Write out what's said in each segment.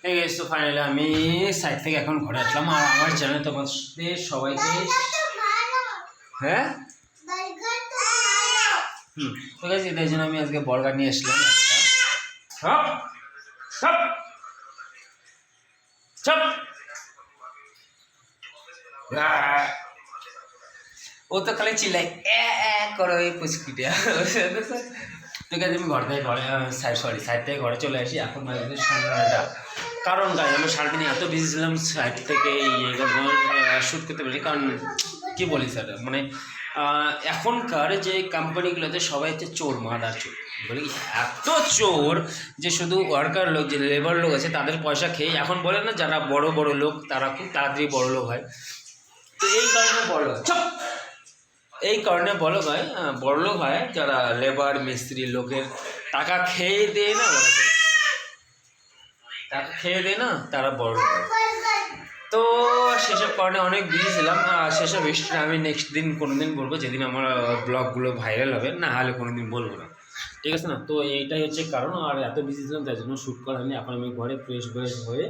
এই গাইস, তো ফাইনালি আমি সাইড থেকে এখন ঘরে আসলাম। আর আমার চ্যানেল তোমাদের সবাইকে হ্যাঁ তো গাইস, এটার জন্য আমি আজকে বর্গার নিয়ে আসলাম ও তো খালি চিল্লাই করো এই পুচকিটা। তো গাইস, আমি ঘর থেকে সাইড থেকে ঘরে চলে আসি। এখন বাজে 9:30। কারণ গাইস, আমি সারাদিন এত বিজি ছিলাম সাইড থেকে শ্যুট করতে পারি। কারণ কি বলি স্যার, মানে এখনকার যে কোম্পানিগুলোতে সবাই হচ্ছে চোর, মাদার চোর বলি, এত চোর যে শুধু ওয়ার্কার লোক, যে লেবার লোক আছে তাদের পয়সা খেয়ে এখন বলে না যারা বড় বড় লোক তারা খুব তাড়াতাড়ি বড় লোক হয়। তো এই কারণে বড় লোক হয় যারা লেবার মিস্ত্রি লোকের টাকা খেয়ে দেয় না, তারা বড় লোক হয়। তো সেসব কারণে অনেক বিজি ছিলাম। সেসব হিস্ট্রি আমি নেক্সট দিন কোনো দিন বলবো, যেদিন আমার ব্লগগুলো ভাইরাল হবে, না হলে কোনো দিন বলবো না, ঠিক আছে না? তো এইটাই হচ্ছে কারণ। আর এত বিজি ছিলাম তাই জন্য শ্যুট করা হয়নি। এখন আমি ঘরে ফ্রেশ হয়ে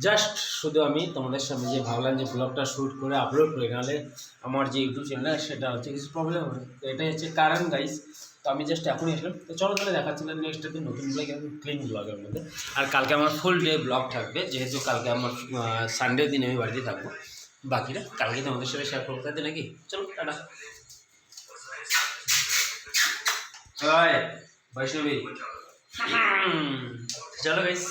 জাস্ট শুধু আমি তোমাদের সামনে যে ভাবলাম যে ব্লগটা শ্যুট করে আপলোড করে, নাহলে আমার যে ইউটিউব চ্যানেল সেটা হচ্ছে কিছু প্রবলেম হয়। তো এটাই হচ্ছে কারণ গাইস। তো আমি জাস্ট এখনই আসলাম। তো চলো তাহলে দেখাচ্ছিলাম নেক্সট দিন নতুন ব্লগ এবং ক্লিন ব্লগের মধ্যে। আর কালকে আমার ফুল ডে ব্লগ থাকবে, যেহেতু কালকে আমার সানডে দিন আমি বাড়িতে থাকবো। বাকিটা কালকে তোমাদের সাথে শেয়ার করতে হবে নাকি? চলো টাটা। বৈষ্ণবী, চলো গাইস।